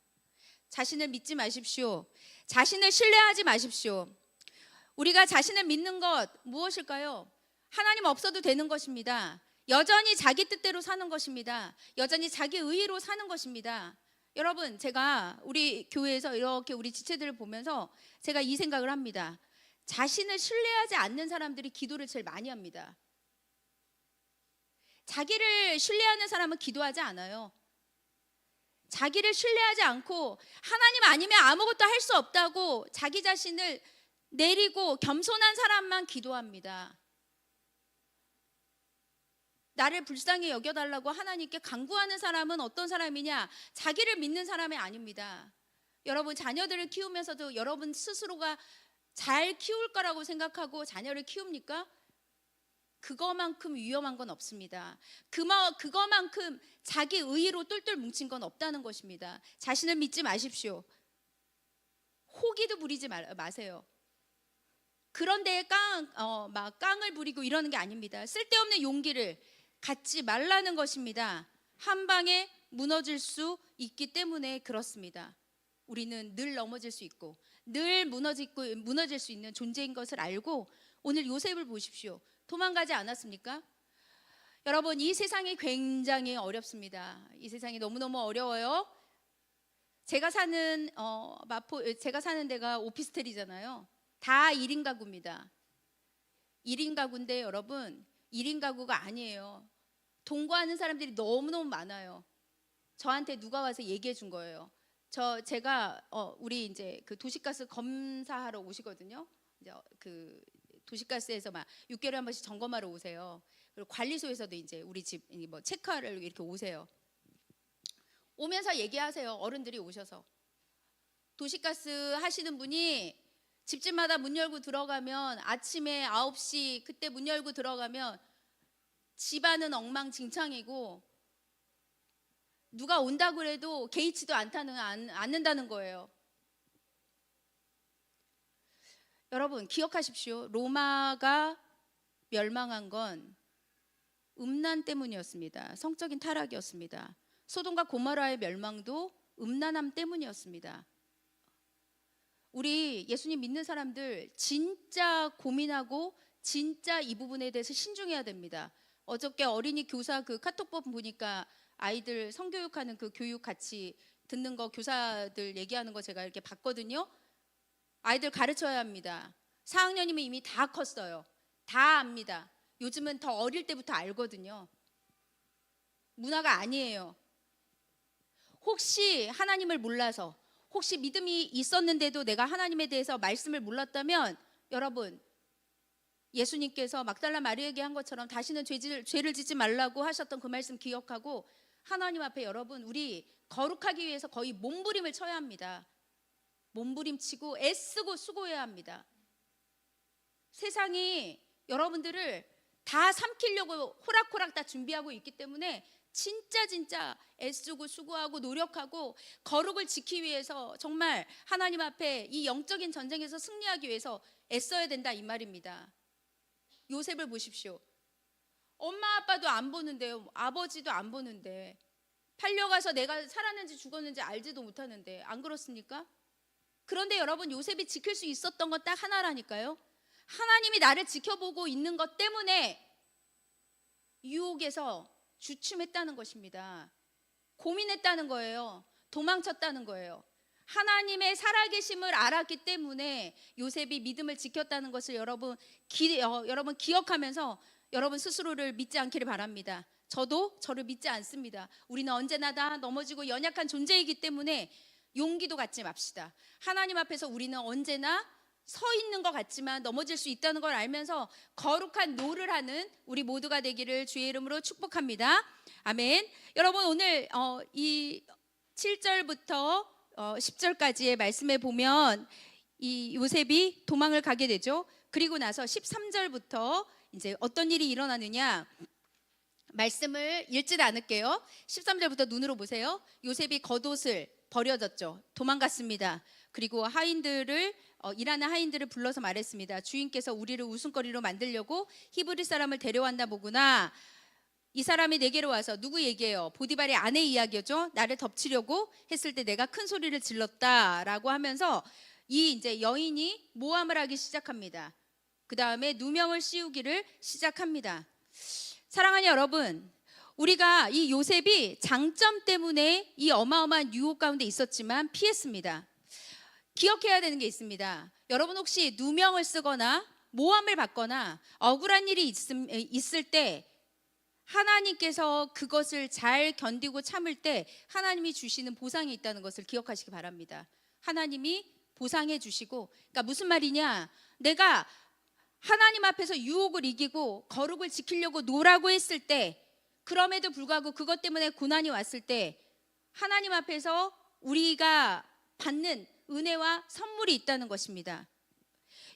자신을 믿지 마십시오. 자신을 신뢰하지 마십시오. 우리가 자신을 믿는 것 무엇일까요? 하나님 없어도 되는 것입니다. 여전히 자기 뜻대로 사는 것입니다. 여전히 자기 의의로 사는 것입니다. 여러분, 제가 우리 교회에서 이렇게 우리 지체들을 보면서 제가 이 생각을 합니다. 자신을 신뢰하지 않는 사람들이 기도를 제일 많이 합니다. 자기를 신뢰하는 사람은 기도하지 않아요. 자기를 신뢰하지 않고 하나님 아니면 아무것도 할 수 없다고 자기 자신을 내리고 겸손한 사람만 기도합니다. 나를 불쌍히 여겨달라고 하나님께 간구하는 사람은 어떤 사람이냐? 자기를 믿는 사람이 아닙니다. 여러분, 자녀들을 키우면서도 여러분 스스로가 잘 키울 거라고 생각하고 자녀를 키웁니까? 그거만큼 위험한 건 없습니다. 그거만큼 자기 의의로 똘똘 뭉친 건 없다는 것입니다. 자신을 믿지 마십시오. 호기도 부리지 마세요. 그런데 깡을 부리고 이러는 게 아닙니다. 쓸데없는 용기를 갖지 말라는 것입니다. 한 방에 무너질 수 있기 때문에 그렇습니다. 우리는 늘 넘어질 수 있고 늘 무너질 수 있는 존재인 것을 알고, 오늘 요셉을 보십시오. 도망가지 않았습니까? 여러분, 이 세상이 굉장히 어렵습니다. 이 세상이 너무너무 어려워요. 제가 사는 데가 오피스텔이잖아요. 다 1인 가구입니다. 1인 가구인데 여러분, 1인 가구가 아니에요. 동거하는 사람들이 너무너무 많아요. 저한테 누가 와서 얘기해 준 거예요. 제가 우리 이제 그 도시가스 검사하러 오시거든요. 이제 그 도시가스에서 막 6개월에 한 번씩 점검하러 오세요. 그리고 관리소에서도 이제 우리 집 뭐 체크하러 이렇게 오세요. 오면서 얘기하세요. 어른들이 오셔서. 도시가스 하시는 분이 집집마다 문 열고 들어가면 아침에 9시 그때 문 열고 들어가면 집안은 엉망진창이고 누가 온다고 해도 개의치도 않는다는 거예요. 여러분, 기억하십시오. 로마가 멸망한 건 음란 때문이었습니다. 성적인 타락이었습니다. 소돔과 고모라의 멸망도 음란함 때문이었습니다. 우리 예수님 믿는 사람들 진짜 고민하고 진짜 이 부분에 대해서 신중해야 됩니다. 어저께 어린이 교사 그 카톡법 보니까 아이들 성교육하는 그 교육 같이 듣는 거 교사들 얘기하는 거 제가 이렇게 봤거든요. 아이들 가르쳐야 합니다. 4학년이면 이미 다 컸어요. 다 압니다. 요즘은 더 어릴 때부터 알거든요. 문화가 아니에요. 혹시 하나님을 몰라서, 혹시 믿음이 있었는데도 내가 하나님에 대해서 말씀을 몰랐다면, 여러분, 예수님께서 막달라 마리아에게 한 것처럼 다시는 죄를 짓지 말라고 하셨던 그 말씀 기억하고 하나님 앞에 여러분, 우리 거룩하기 위해서 거의 몸부림을 쳐야 합니다. 몸부림치고 애쓰고 수고해야 합니다. 세상이 여러분들을 다 삼키려고 호락호락 다 준비하고 있기 때문에 진짜 애쓰고 수고하고 노력하고 거룩을 지키기 위해서 정말 하나님 앞에 이 영적인 전쟁에서 승리하기 위해서 애써야 된다, 이 말입니다. 요셉을 보십시오. 엄마 아빠도 안 보는데요, 아버지도 안 보는데, 팔려가서 내가 살았는지 죽었는지 알지도 못하는데, 안 그렇습니까? 그런데 여러분, 요셉이 지킬 수 있었던 건 딱 하나라니까요. 하나님이 나를 지켜보고 있는 것 때문에 유혹에서 주춤했다는 것입니다. 고민했다는 거예요. 도망쳤다는 거예요. 하나님의 살아계심을 알았기 때문에 요셉이 믿음을 지켰다는 것을 여러분 기억하면서 여러분 스스로를 믿지 않기를 바랍니다. 저도 저를 믿지 않습니다. 우리는 언제나 다 넘어지고 연약한 존재이기 때문에 용기도 갖지 맙시다. 하나님 앞에서 우리는 언제나 서 있는 것 같지만 넘어질 수 있다는 걸 알면서 거룩한 노를 하는 우리 모두가 되기를 주의 이름으로 축복합니다. 아멘. 여러분, 오늘 이 7절부터 10절까지의 말씀에 보면 이 요셉이 도망을 가게 되죠. 그리고 나서 13절부터 이제 어떤 일이 일어나느냐, 말씀을 읽지 않을게요. 13절부터 눈으로 보세요. 요셉이 겉옷을 버려졌죠. 도망갔습니다. 그리고 일하는 하인들을 불러서 말했습니다. 주인께서 우리를 웃음거리로 만들려고 히브리 사람을 데려왔나 보구나. 이 사람이 내게로 와서, 누구 얘기예요? 보디발의 아내 이야기죠. 나를 덮치려고 했을 때 내가 큰 소리를 질렀다라고 하면서 이 이제 여인이 모함을 하기 시작합니다. 그 다음에 누명을 씌우기를 시작합니다. 사랑하는 여러분, 우리가 이 요셉이 장점 때문에 이 어마어마한 유혹 가운데 있었지만 피했습니다. 기억해야 되는 게 있습니다. 여러분, 혹시 누명을 쓰거나 모함을 받거나 억울한 일이 있을 때 하나님께서 그것을 잘 견디고 참을 때 하나님이 주시는 보상이 있다는 것을 기억하시기 바랍니다. 하나님이 보상해 주시고, 그러니까 무슨 말이냐, 내가 하나님 앞에서 유혹을 이기고 거룩을 지키려고 노라고 했을 때, 그럼에도 불구하고 그것 때문에 고난이 왔을 때 하나님 앞에서 우리가 받는 은혜와 선물이 있다는 것입니다.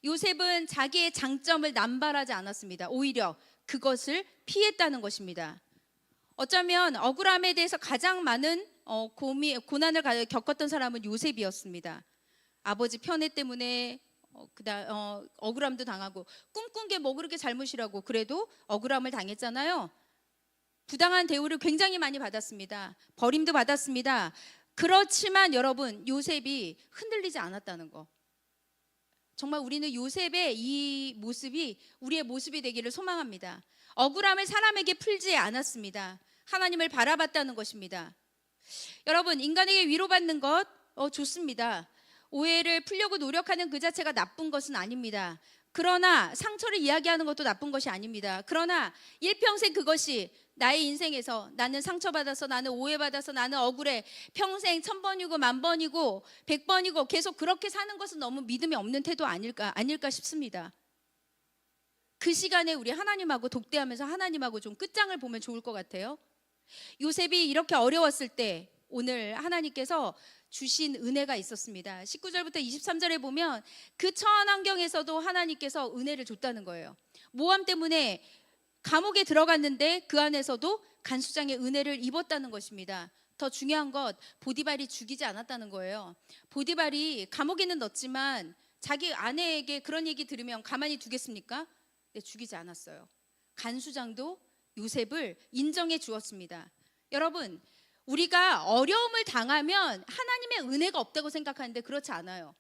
요셉은 자기의 장점을 남발하지 않았습니다. 오히려 그것을 피했다는 것입니다. 어쩌면 억울함에 대해서 가장 많은 고난을 겪었던 사람은 요셉이었습니다. 아버지 편애 때문에 억울함도 당하고, 꿈꾼 게 뭐 그렇게 잘못이라고 그래도 억울함을 당했잖아요. 부당한 대우를 굉장히 많이 받았습니다. 버림도 받았습니다. 그렇지만 여러분, 요셉이 흔들리지 않았다는 거, 정말 우리는 요셉의 이 모습이 우리의 모습이 되기를 소망합니다. 억울함을 사람에게 풀지 않았습니다. 하나님을 바라봤다는 것입니다. 여러분, 인간에게 위로받는 것 좋습니다. 오해를 풀려고 노력하는 그 자체가 나쁜 것은 아닙니다. 그러나 상처를 이야기하는 것도 나쁜 것이 아닙니다. 그러나 일평생 그것이 나의 인생에서 나는 상처받아서, 나는 오해받아서, 나는 억울해, 평생 1000번이고 10,000번이고 100번이고 계속 그렇게 사는 것은 너무 믿음이 없는 태도 아닐까 싶습니다. 그 시간에 우리 하나님하고 독대하면서 하나님하고 좀 끝장을 보면 좋을 것 같아요. 요셉이 이렇게 어려웠을 때 오늘 하나님께서 주신 은혜가 있었습니다. 19절부터 23절에 보면 그 처한 환경에서도 하나님께서 은혜를 줬다는 거예요. 모함 때문에 감옥에 들어갔는데 그 안에서도 간수장의 은혜를 입었다는 것입니다. 더 중요한 것, 보디발이 죽이지 않았다는 거예요. 보디발이 감옥에는 넣었지만 자기 아내에게 그런 얘기 들으면 가만히 두겠습니까? 네, 죽이지 않았어요. 간수장도 요셉을 인정해 주었습니다. 여러분, 우리가 어려움을 당하면 하나님의 은혜가 없다고 생각하는데 그렇지 않아요.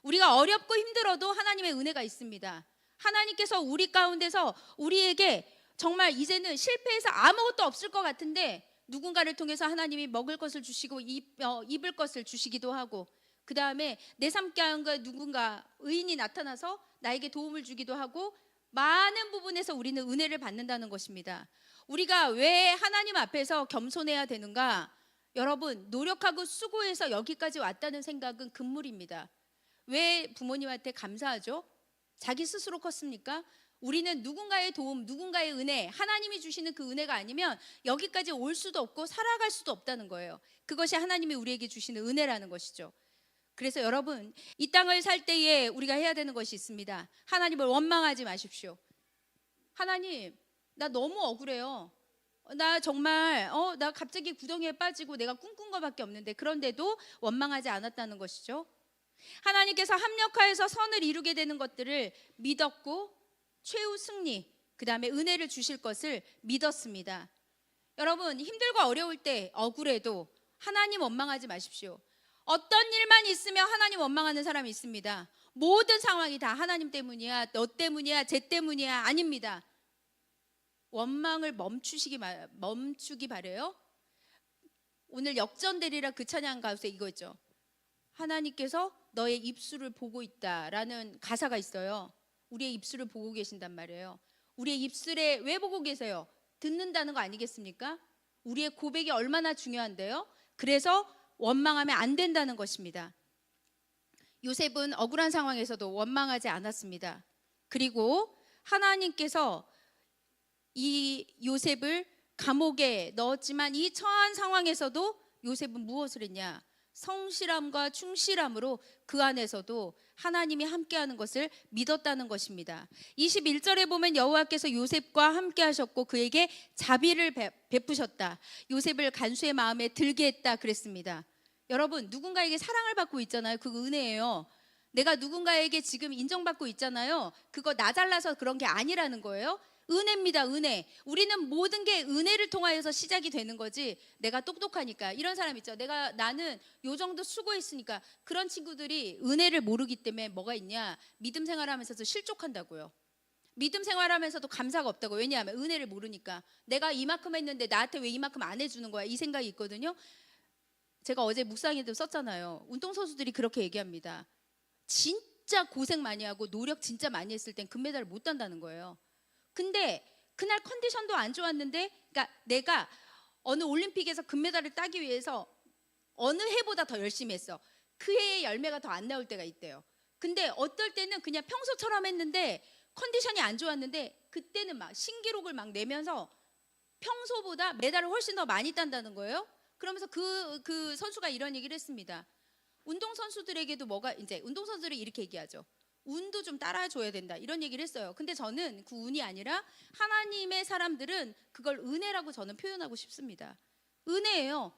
우리가 어렵고 힘들어도 하나님의 은혜가 있습니다. 하나님께서 우리 가운데서 우리에게 정말 이제는 실패해서 아무것도 없을 것 같은데 누군가를 통해서 하나님이 먹을 것을 주시고 입을 것을 주시기도 하고, 그 다음에 내 삶 가운데 누군가 의인이 나타나서 나에게 도움을 주기도 하고, 많은 부분에서 우리는 은혜를 받는다는 것입니다. 우리가 왜 하나님 앞에서 겸손해야 되는가? 여러분, 노력하고 수고해서 여기까지 왔다는 생각은 금물입니다. 왜 부모님한테 감사하죠? 자기 스스로 컸습니까? 우리는 누군가의 도움, 누군가의 은혜, 하나님이 주시는 그 은혜가 아니면 여기까지 올 수도 없고 살아갈 수도 없다는 거예요. 그것이 하나님이 우리에게 주시는 은혜라는 것이죠. 그래서 여러분, 이 땅을 살 때에 우리가 해야 되는 것이 있습니다. 하나님을 원망하지 마십시오. 하나님, 나 너무 억울해요. 나 정말 나 갑자기 구덩이에 빠지고 내가 꿈꾼 것밖에 없는데, 그런데도 원망하지 않았다는 것이죠. 하나님께서 합력하여서 선을 이루게 되는 것들을 믿었고, 최후 승리, 그 다음에 은혜를 주실 것을 믿었습니다. 여러분, 힘들고 어려울 때 억울해도 하나님 원망하지 마십시오. 어떤 일만 있으면 하나님 원망하는 사람이 있습니다. 모든 상황이 다 하나님 때문이야, 너 때문이야, 쟤 때문이야. 아닙니다. 원망을 멈추기 바래요. 오늘 역전되리라 그 찬양 가운데 이거 있죠. 하나님께서 너의 입술을 보고 있다라는 가사가 있어요. 우리의 입술을 보고 계신단 말이에요. 우리의 입술에 왜 보고 계세요? 듣는다는 거 아니겠습니까? 우리의 고백이 얼마나 중요한데요. 그래서 원망하면 안 된다는 것입니다. 요셉은 억울한 상황에서도 원망하지 않았습니다. 그리고 하나님께서 이 요셉을 감옥에 넣었지만 이 처한 상황에서도 요셉은 무엇을 했냐? 성실함과 충실함으로 그 안에서도 하나님이 함께하는 것을 믿었다는 것입니다. 21절에 보면 여호와께서 요셉과 함께 하셨고 그에게 자비를 베푸셨다. 요셉을 간수의 마음에 들게 했다 그랬습니다. 여러분, 누군가에게 사랑을 받고 있잖아요. 그거 은혜예요. 내가 누군가에게 지금 인정받고 있잖아요. 그거 나 잘라서 그런 게 아니라는 거예요. 은혜입니다. 은혜. 우리는 모든 게 은혜를 통하여서 시작이 되는 거지, 내가 똑똑하니까. 이런 사람 있죠. 나는 요 정도 수고했으니까. 그런 친구들이 은혜를 모르기 때문에 뭐가 있냐? 믿음 생활하면서도 실족한다고요. 믿음 생활하면서도 감사가 없다고. 왜냐하면 은혜를 모르니까. 내가 이만큼 했는데 나한테 왜 이만큼 안 해주는 거야? 이 생각이 있거든요. 제가 어제 묵상에도 썼잖아요. 운동선수들이 그렇게 얘기합니다. 진짜 고생 많이 하고 노력 진짜 많이 했을 땐 금메달을 못 딴다는 거예요. 근데 그날 컨디션도 안 좋았는데, 그러니까 내가 어느 올림픽에서 금메달을 따기 위해서 어느 해보다 더 열심히 했어. 그 해의 열매가 더 안 나올 때가 있대요. 근데 어떨 때는 그냥 평소처럼 했는데 컨디션이 안 좋았는데 그때는 막 신기록을 막 내면서 평소보다 메달을 훨씬 더 많이 딴다는 거예요. 그러면서 그 선수가 이런 얘기를 했습니다. 운동선수들에게도 운동선수들이 이렇게 얘기하죠. 운도 좀 따라줘야 된다, 이런 얘기를 했어요. 근데 저는 그 운이 아니라 하나님의 사람들은 그걸 은혜라고 저는 표현하고 싶습니다. 은혜예요.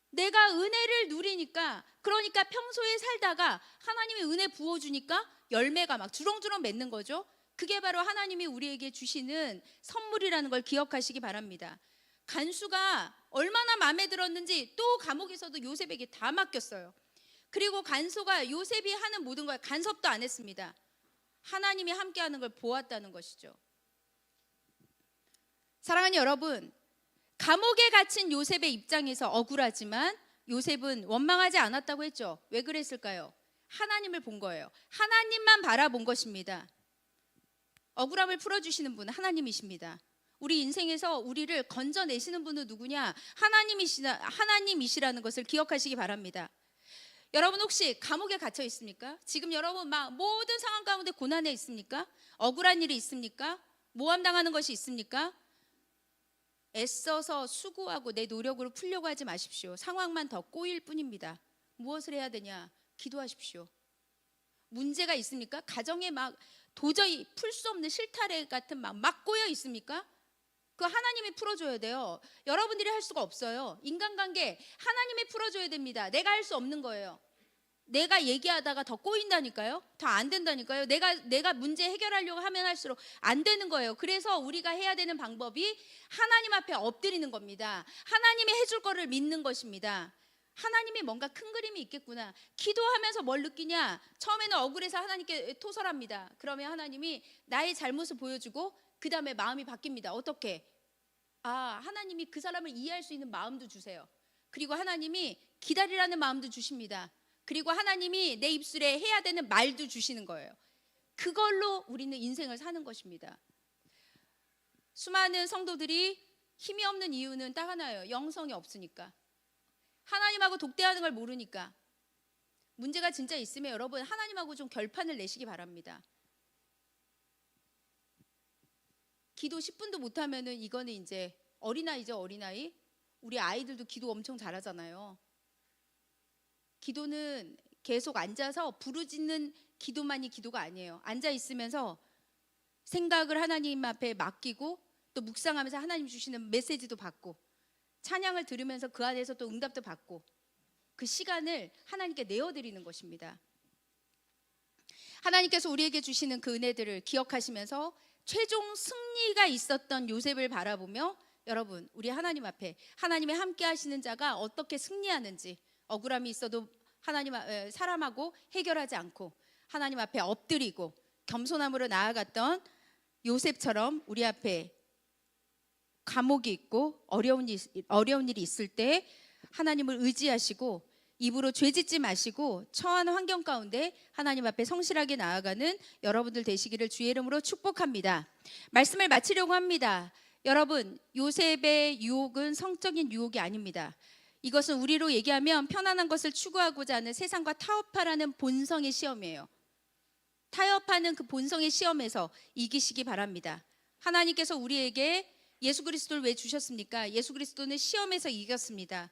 내가 은혜를 누리니까, 그러니까 평소에 살다가 하나님의 은혜 부어주니까 열매가 막 주렁주렁 맺는 거죠. 그게 바로 하나님이 우리에게 주시는 선물이라는 걸 기억하시기 바랍니다. 간수가 얼마나 마음에 들었는지 또 감옥에서도 요셉에게 다 맡겼어요. 그리고 간수가 요셉이 하는 모든 걸 간섭도 안 했습니다. 하나님이 함께하는 걸 보았다는 것이죠. 사랑하는 여러분, 감옥에 갇힌 요셉의 입장에서 억울하지만 요셉은 원망하지 않았다고 했죠. 왜 그랬을까요? 하나님을 본 거예요. 하나님만 바라본 것입니다. 억울함을 풀어주시는 분은 하나님이십니다. 우리 인생에서 우리를 건져내시는 분은 누구냐? 하나님이시라는 것을 기억하시기 바랍니다. 여러분, 혹시 감옥에 갇혀 있습니까? 지금 여러분 막 모든 상황 가운데 고난에 있습니까? 억울한 일이 있습니까? 모함당하는 것이 있습니까? 애써서 수고하고 내 노력으로 풀려고 하지 마십시오. 상황만 더 꼬일 뿐입니다. 무엇을 해야 되냐? 기도하십시오. 문제가 있습니까? 가정에 막 도저히 풀 수 없는 실타래 같은 막 꼬여 있습니까? 그 하나님이 풀어줘야 돼요. 여러분들이 할 수가 없어요. 인간관계 하나님이 풀어줘야 됩니다. 내가 할 수 없는 거예요. 내가 얘기하다가 더 꼬인다니까요. 더 안 된다니까요. 내가 문제 해결하려고 하면 할수록 안 되는 거예요. 그래서 우리가 해야 되는 방법이 하나님 앞에 엎드리는 겁니다. 하나님이 해줄 거를 믿는 것입니다. 하나님이 뭔가 큰 그림이 있겠구나. 기도하면서 뭘 느끼냐? 처음에는 억울해서 하나님께 토설합니다. 그러면 하나님이 나의 잘못을 보여주고 그 다음에 마음이 바뀝니다. 어떻게? 하나님이 그 사람을 이해할 수 있는 마음도 주세요. 그리고 하나님이 기다리라는 마음도 주십니다. 그리고 하나님이 내 입술에 해야 되는 말도 주시는 거예요. 그걸로 우리는 인생을 사는 것입니다. 수많은 성도들이 힘이 없는 이유는 딱 하나예요. 영성이 없으니까. 하나님하고 독대하는 걸 모르니까. 문제가 진짜 있으면 여러분 하나님하고 좀 결판을 내시기 바랍니다. 기도 10분도 못하면은 이거는 이제 어린아이죠, 어린아이. 우리 아이들도 기도 엄청 잘하잖아요. 기도는 계속 앉아서 부르짖는 기도만이 기도가 아니에요. 앉아 있으면서 생각을 하나님 앞에 맡기고 또 묵상하면서 하나님 주시는 메시지도 받고 찬양을 들으면서 그 안에서 또 응답도 받고 그 시간을 하나님께 내어드리는 것입니다. 하나님께서 우리에게 주시는 그 은혜들을 기억하시면서 최종 승리가 있었던 요셉을 바라보며 여러분 우리 하나님 앞에 하나님의 함께 하시는 자가 어떻게 승리하는지 억울함이 있어도 사람하고 해결하지 않고 하나님 앞에 엎드리고 겸손함으로 나아갔던 요셉처럼 우리 앞에 감옥이 있고 어려운 일이 있을 때 하나님을 의지하시고 입으로 죄짓지 마시고 처한 환경 가운데 하나님 앞에 성실하게 나아가는 여러분들 되시기를 주의 이름으로 축복합니다. 말씀을 마치려고 합니다. 여러분 요셉의 유혹은 성적인 유혹이 아닙니다. 이것은 우리로 얘기하면 편안한 것을 추구하고자 하는 세상과 타협하라는 본성의 시험이에요. 타협하는 그 본성의 시험에서 이기시기 바랍니다. 하나님께서 우리에게 예수 그리스도를 왜 주셨습니까? 예수 그리스도는 시험에서 이겼습니다.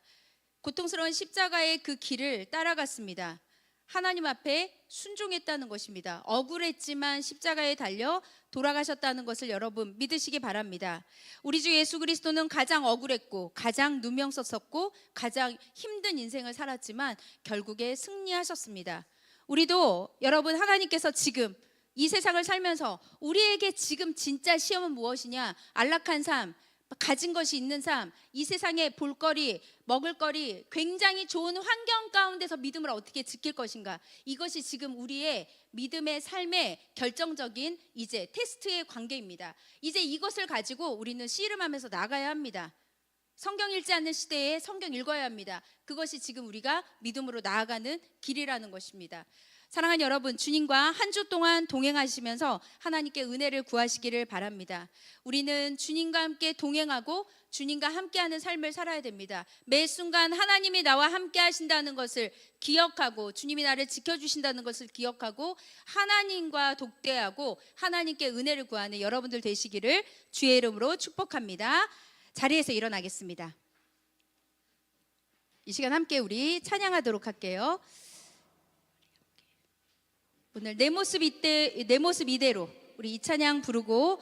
고통스러운 십자가의 그 길을 따라갔습니다. 하나님 앞에 순종했다는 것입니다. 억울했지만 십자가에 달려 돌아가셨다는 것을 여러분 믿으시기 바랍니다. 우리 주 예수 그리스도는 가장 억울했고 가장 누명 썼었고 가장 힘든 인생을 살았지만 결국에 승리하셨습니다. 우리도 여러분 하나님께서 지금 이 세상을 살면서 우리에게 지금 진짜 시험은 무엇이냐? 안락한 삶, 가진 것이 있는 삶, 이 세상에 볼거리, 먹을거리, 굉장히 좋은 환경 가운데서 믿음을 어떻게 지킬 것인가? 이것이 지금 우리의 믿음의 삶의 결정적인 이제 테스트의 관계입니다. 이제 이것을 가지고 우리는 씨름하면서 나가야 합니다. 성경 읽지 않는 시대에 성경 읽어야 합니다. 그것이 지금 우리가 믿음으로 나아가는 길이라는 것입니다. 사랑하는 여러분, 주님과 한 주 동안 동행하시면서 하나님께 은혜를 구하시기를 바랍니다. 우리는 주님과 함께 동행하고 주님과 함께하는 삶을 살아야 됩니다. 매 순간 하나님이 나와 함께 하신다는 것을 기억하고 주님이 나를 지켜주신다는 것을 기억하고 하나님과 독대하고 하나님께 은혜를 구하는 여러분들 되시기를 주의 이름으로 축복합니다. 자리에서 일어나겠습니다. 이 시간 함께 우리 찬양하도록 할게요. 오늘 내 모습 이대로 우리 이 찬양 부르고